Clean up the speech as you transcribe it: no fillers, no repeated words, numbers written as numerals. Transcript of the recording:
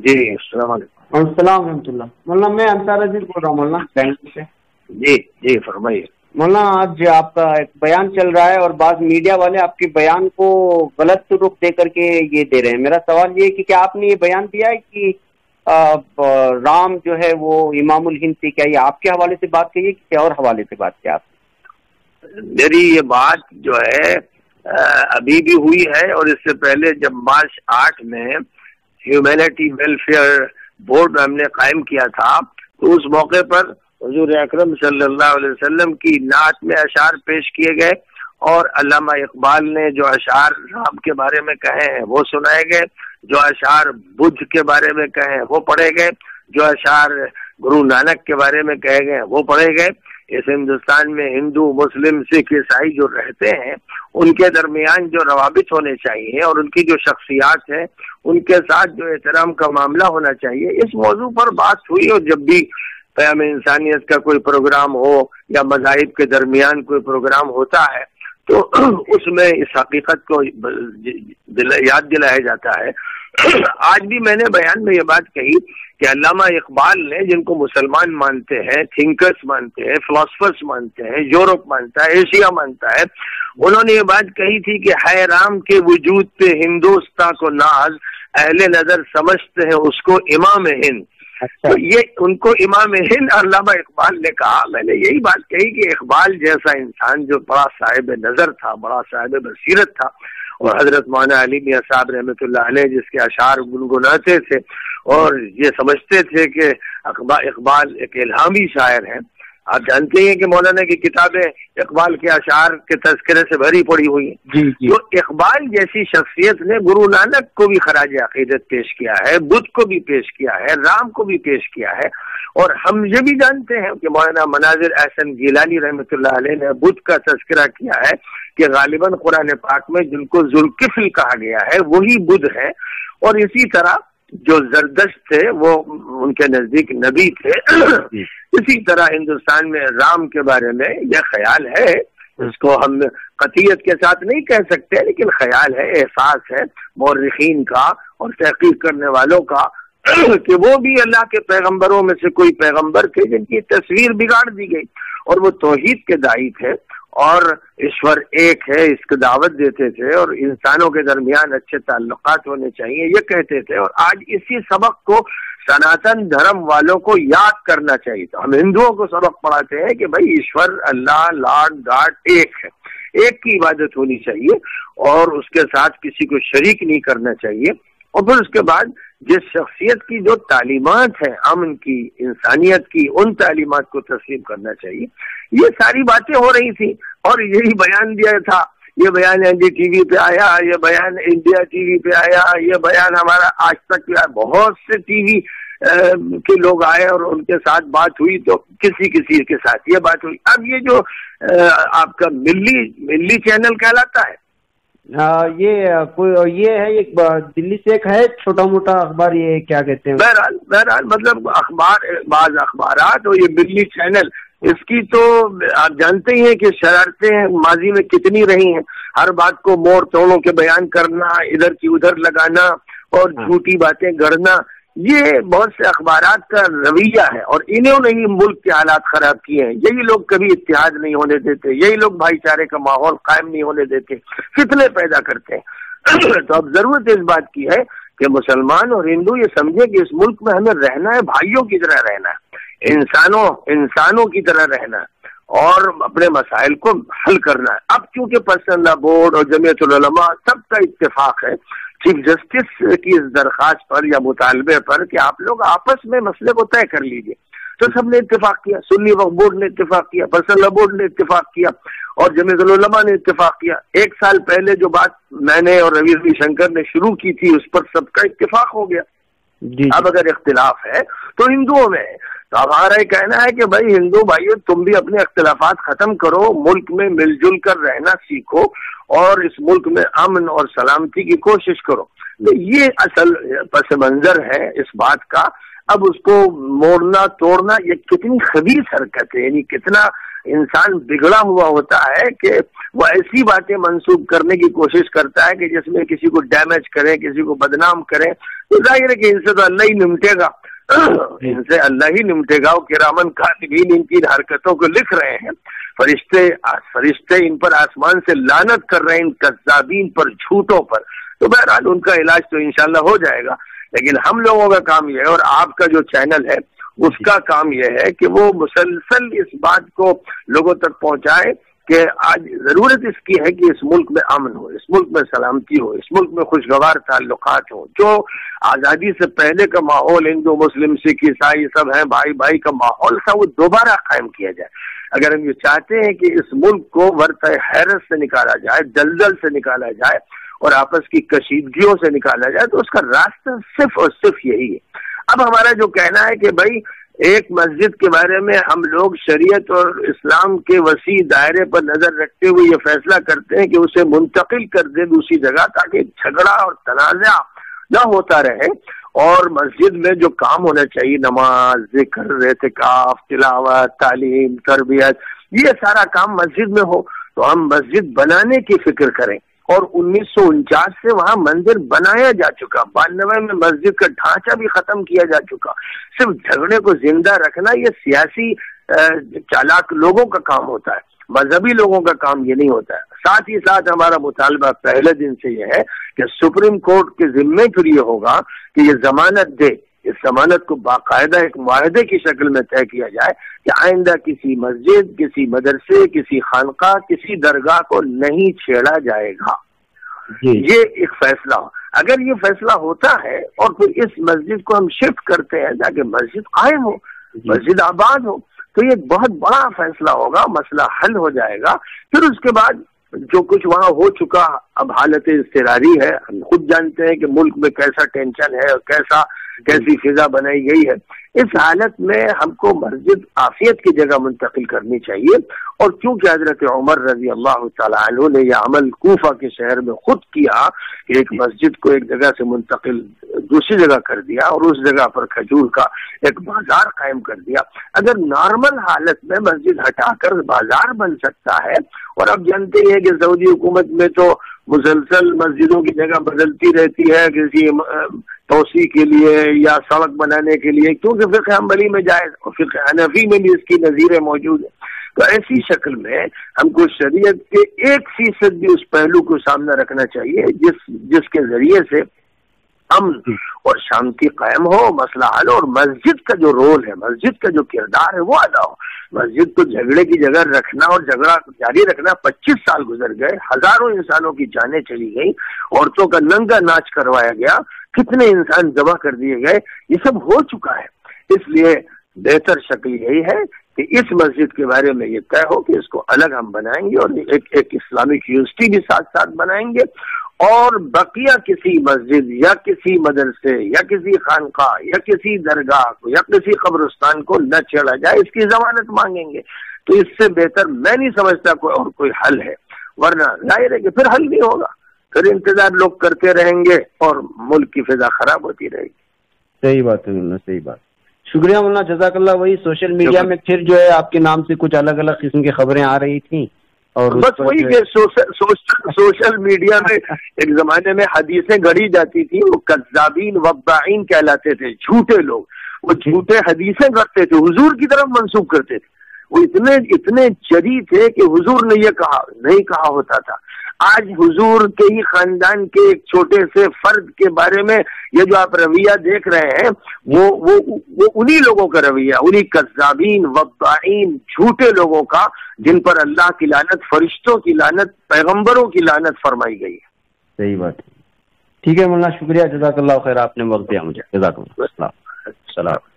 جی السلام علیکم۔ السلام ورحمۃ اللہ۔ مولانا میں انصار عزیز بول رہا ہوں مولانا بینک سے۔ جی جی فرمائیے۔ مولانا آج آپ کا ایک بیان چل رہا ہے اور بعض میڈیا والے آپ کے بیان کو غلط رخ دے کر کے یہ دے رہے ہیں۔ میرا سوال یہ ہے کہ کیا آپ نے یہ بیان دیا ہے کہ رام جو ہے وہ امام الہند تھے، کیا یہ آپ کے حوالے سے بات کہی ہے کہ کیا اور حوالے سے بات کیا آپ؟ میری یہ بات جو ہے ابھی بھی ہوئی ہے، اور اس سے پہلے جب مارچ 8 میں ہیومینٹی ویلفیئر بورڈ ہم نے قائم کیا تھا تو اس موقع پر حضور اکرم صلی اللہ علیہ وسلم کی نعت میں اشعار پیش کیے گئے، اور علامہ اقبال نے جو اشعار رام کے بارے میں کہے ہیں وہ سنائے گئے، جو اشعار بدھ کے بارے میں کہے ہیں وہ پڑھے گئے، جو اشعار گرو نانک کے بارے میں کہے گئے وہ پڑھے گئے۔ اس ہندوستان میں ہندو، مسلم، سکھ، عیسائی جو رہتے ہیں ان کے درمیان جو روابط ہونے چاہیے اور ان کی جو شخصیات ہیں ان کے ساتھ جو احترام کا معاملہ ہونا چاہیے، اس موضوع پر بات ہوئی۔ اور جب بھی پیام انسانیت کا کوئی پروگرام ہو یا مذاہب کے درمیان کوئی پروگرام ہوتا ہے تو اس میں اس حقیقت کو یاد دلایا جاتا ہے۔ آج بھی میں نے بیان میں یہ بات کہی کہ علامہ اقبال نے، جن کو مسلمان مانتے ہیں، تھنکرز مانتے ہیں، فلاسفرز مانتے ہیں، یورپ مانتا ہے، ایشیا مانتا ہے، انہوں نے یہ بات کہی تھی کہ ہے رام کے وجود پہ ہندوستاں کو ناز، اہل نظر سمجھتے ہیں اس کو امام ہند۔ تو یہ ان کو امام ہند علامہ اقبال نے کہا۔ میں نے یہی بات کہی کہ اقبال جیسا انسان جو بڑا صاحب نظر تھا، بڑا صاحب بصیرت تھا، اور حضرت مولانا علی میاں صاحب رحمۃ اللہ علیہ جس کے اشعار گنگناتے تھے اور یہ سمجھتے تھے کہ اقبال ایک الہامی شاعر ہیں۔ آپ جانتے ہیں کہ مولانا کی کتابیں اقبال کے اشعار کے تذکرے سے بھری پڑی ہوئی ہیں۔ تو اقبال جیسی شخصیت نے گرو نانک کو بھی خراج عقیدت پیش کیا ہے، بدھ کو بھی پیش کیا ہے، رام کو بھی پیش کیا ہے، اور ہم یہ بھی جانتے ہیں کہ مولانا مناظر احسن گیلانی رحمۃ اللہ علیہ نے بدھ کا تذکرہ کیا ہے کہ غالباً قرآن پاک میں جن کو ذوالکفل کہا گیا ہے وہی بدھ ہے، اور اسی طرح جو زردشت تھے وہ ان کے نزدیک نبی تھے۔ اسی طرح ہندوستان میں رام کے بارے میں یہ خیال ہے، اس کو ہم قطعیت کے ساتھ نہیں کہہ سکتے لیکن خیال ہے، احساس ہے مورخین کا اور تحقیق کرنے والوں کا کہ وہ بھی اللہ کے پیغمبروں میں سے کوئی پیغمبر تھے جن کی تصویر بگاڑ دی گئی، اور وہ توحید کے داعی تھے اور ایشور ایک ہے اس کو دعوت دیتے تھے، اور انسانوں کے درمیان اچھے تعلقات ہونے چاہیے یہ کہتے تھے۔ اور آج اسی سبق کو سناتن دھرم والوں کو یاد کرنا چاہیے۔ تو ہم ہندوؤں کو سبق پڑھاتے ہیں کہ بھائی ایشور، اللہ، لارڈ گاڈ ایک ہے، ایک کی عبادت ہونی چاہیے اور اس کے ساتھ کسی کو شریک نہیں کرنا چاہیے۔ اور پھر اس کے بعد جس شخصیت کی جو تعلیمات ہیں امن کی، انسانیت کی، ان تعلیمات کو تسلیم کرنا چاہیے۔ یہ ساری باتیں ہو رہی تھی اور یہی بیان دیا تھا، یہ بیان این ڈی ٹی وی پہ آیا، یہ بیان انڈیا ٹی وی پہ آیا، یہ بیان ہمارا آج تک پہ آیا، بہت سے ٹی وی کے لوگ آئے اور ان کے ساتھ بات ہوئی، تو کسی کے ساتھ یہ بات ہوئی۔ اب یہ جو آپ کا ملی چینل کہلاتا ہے، یہ ہے ایک دلی سے ایک ہے چھوٹا موٹا اخبار، یہ کیا کہتے ہیں، بہرحال مطلب اخبار، بعض اخبارات اور یہ ملی چینل، اس کی تو آپ جانتے ہی ہیں کہ شرارتیں ماضی میں کتنی رہی ہیں، ہر بات کو موڑ توڑوں کے بیان کرنا، ادھر کی ادھر لگانا اور جھوٹی باتیں گڑنا، یہ بہت سے اخبارات کا رویہ ہے، اور انہوں نے ہی ملک کے حالات خراب کیے ہیں۔ یہی لوگ کبھی اتحاد نہیں ہونے دیتے، یہی لوگ بھائی چارے کا ماحول قائم نہیں ہونے دیتے، فتنے پیدا کرتے ہیں۔ تو اب ضرورت اس بات کی ہے کہ مسلمان اور ہندو یہ سمجھے کہ اس ملک میں ہمیں رہنا ہے، بھائیوں کی طرح رہنا ہے، انسانوں کی طرح رہنا ہے اور اپنے مسائل کو حل کرنا ہے۔ اب چونکہ پرسنل لا بورڈ اور جمعیت العلماء سب کا اتفاق ہے چیف جسٹس کی اس درخواست پر یا مطالبے پر کہ آپ لوگ آپس میں مسئلے کو طے کر لیجئے، تو سب نے اتفاق کیا، سنی وقف بورڈ نے اتفاق کیا، پرسنل لا بورڈ نے اتفاق کیا اور جمعیت العلماء نے اتفاق کیا۔ ایک سال پہلے جو بات میں نے اور روی شنکر نے شروع کی تھی اس پر سب کا اتفاق ہو گیا۔ اب اگر اختلاف ہے تو ہندوؤں میں ہے، تو ہمارا یہ کہنا ہے کہ بھائی ہندو بھائیو تم بھی اپنے اختلافات ختم کرو، ملک میں مل جل کر رہنا سیکھو اور اس ملک میں امن اور سلامتی کی کوشش کرو۔ یہ اصل پس منظر ہے اس بات کا۔ اب اس کو موڑنا توڑنا یہ کتنی خبیث حرکت ہے، یعنی کتنا انسان بگڑا ہوا ہوتا ہے کہ وہ ایسی باتیں منسوب کرنے کی کوشش کرتا ہے کہ جس میں کسی کو ڈیمیج کرے, کسی کو بدنام کرے. تو ظاہر ہے کہ ان سے تو اللہ ہی نمٹے گا, ان سے اللہ ہی نمٹے گا. وہ کرامن کاتبین ان کی حرکتوں کو لکھ رہے ہیں, فرشتے ان پر آسمان سے لعنت کر رہے ہیں, ان کذابین پر, جھوٹوں پر. تو بہرحال ان کا علاج تو انشاءاللہ ہو جائے گا. لیکن ہم لوگوں کا کام یہ ہے, اور آپ کا جو چینل ہے اس کا کام یہ ہے کہ وہ مسلسل اس بات کو لوگوں تک پہنچائے کہ آج ضرورت اس کی ہے کہ اس ملک میں امن ہو, اس ملک میں سلامتی ہو, اس ملک میں خوشگوار تعلقات ہوں. جو آزادی سے پہلے کا ماحول ہندو مسلم سکھ عیسائی سب ہیں بھائی بھائی کا ماحول تھا, وہ دوبارہ قائم کیا جائے. اگر ہم یہ چاہتے ہیں کہ اس ملک کو ورطۂ حیرت سے نکالا جائے, دلدل سے نکالا جائے اور آپس کی کشیدگیوں سے نکالا جائے, تو اس کا راستہ صرف اور صرف یہی ہے. اب ہمارا جو کہنا ہے کہ بھائی ایک مسجد کے بارے میں ہم لوگ شریعت اور اسلام کے وسیع دائرے پر نظر رکھتے ہوئے یہ فیصلہ کرتے ہیں کہ اسے منتقل کر دیں دوسری جگہ, تاکہ جھگڑا اور تنازع نہ ہوتا رہے, اور مسجد میں جو کام ہونا چاہیے, نماز, ذکر, اعتکاف, تلاوت, تعلیم, تربیت, یہ سارا کام مسجد میں ہو. تو ہم مسجد بنانے کی فکر کریں. اور 1949 سے وہاں مندر بنایا جا چکا, 92 میں مسجد کا ڈھانچہ بھی ختم کیا جا چکا. صرف جھگڑے کو زندہ رکھنا یہ سیاسی چالاک لوگوں کا کام ہوتا ہے, مذہبی لوگوں کا کام یہ نہیں ہوتا ہے. ساتھ ہی ساتھ ہمارا مطالبہ پہلے دن سے یہ ہے کہ سپریم کورٹ کے ذمے پھر یہ ہوگا کہ یہ ضمانت دے, اس ضمانت کو باقاعدہ ایک معاہدے کی شکل میں طے کیا جائے کہ آئندہ کسی مسجد, کسی مدرسے, کسی خانقاہ, کسی درگاہ کو نہیں چھیڑا جائے گا. یہ ایک فیصلہ ہو. اگر یہ فیصلہ ہوتا ہے اور پھر اس مسجد کو ہم شفٹ کرتے ہیں تاکہ مسجد قائم ہو, مسجد آباد ہو, تو یہ بہت بڑا فیصلہ ہوگا, مسئلہ حل ہو جائے گا. پھر اس کے بعد جو کچھ وہاں ہو چکا, اب حالت اضطراری ہے, ہم خود جانتے ہیں کہ ملک میں کیسا ٹینشن ہے اور کیسی فضا بنائی گئی ہے. اس حالت میں ہم کو مسجد عافیت کی جگہ منتقل کرنی چاہیے. اور کیونکہ حضرت عمر رضی اللہ تعالیٰ عنہ نے یہ عمل کوفہ کے شہر میں خود کیا کہ ایک مسجد کو ایک جگہ سے منتقل دوسری جگہ کر دیا اور اس جگہ پر کھجور کا ایک بازار قائم کر دیا. اگر نارمل حالت میں مسجد ہٹا کر بازار بن سکتا ہے, اور اب جانتے ہیں کہ سعودی حکومت میں تو مسلسل مسجدوں کی جگہ بدلتی رہتی ہے کسی توسیع کے لیے یا سڑک بنانے کے لیے, کیونکہ فقہ حنبلی میں جائز اور فقہ حنفی میں بھی اس کی نظیریں موجود ہیں. تو ایسی شکل میں ہم کو شریعت کے 1% بھی اس پہلو کو سامنے رکھنا چاہیے جس کے ذریعے سے امن اور شانتی قائم ہو, مسئلہ حل ہو, اور مسجد کا جو رول ہے, مسجد کا جو کردار ہے وہ ادا ہو. مسجد کو جھگڑے کی جگہ رکھنا اور جھگڑا جاری رکھنا 25 سال گزر گئے, ہزاروں انسانوں کی جانیں چلی گئی, عورتوں کا ننگا ناچ کروایا گیا, کتنے انسان ذبح کر دیے گئے, یہ سب ہو چکا ہے. اس لیے بہتر شکل یہی ہے کہ اس مسجد کے بارے میں یہ طے ہو کہ اس کو الگ ہم بنائیں گے اور ایک اسلامک یونیورسٹی بھی ساتھ ساتھ بنائیں گے, اور بقیہ کسی مسجد یا کسی مدرسے یا کسی خانقاہ یا کسی درگاہ کو یا کسی قبرستان کو نہ چھیڑا جائے, اس کی ضمانت مانگیں گے. تو اس سے بہتر میں نہیں سمجھتا کوئی حل ہے, ورنہ ظاہر ہے کہ پھر حل نہیں ہوگا, پھر انتظار لوگ کرتے رہیں گے اور ملک کی فضا خراب ہوتی رہے گی. صحیح بات ہے مولانا, صحیح بات. شکریہ مولانا, جزاک اللہ. وہی سوشل میڈیا میں پھر جو ہے آپ کے نام سے کچھ الگ الگ قسم کی خبریں آ رہی تھیں, اور بس وہی کہ سوشل میڈیا میں ایک زمانے میں حدیثیں گڑھی جاتی تھی, وہ کذابین وبائین کہلاتے تھے, جھوٹے لوگ. وہ جھوٹے حدیثیں کرتے تھے, حضور کی طرف منسوخ کرتے تھے. وہ اتنے جری تھے کہ حضور نے یہ کہا نہیں کہا ہوتا تھا. آج حضور کے ہی خاندان کے ایک چھوٹے سے فرد کے بارے میں یہ جو آپ رویہ دیکھ رہے ہیں وہ انہی لوگوں کا رویہ, انہی کذابین وبائین جھوٹے لوگوں کا, جن پر اللہ کی لعنت, فرشتوں کی لعنت, پیغمبروں کی لعنت فرمائی گئی ہے. صحیح بات ہے. ٹھیک ہے مولانا, شکریہ, جزاک اللہ خیر, آپ نے وقت دیا مجھے. جزاک اللہ. السلام.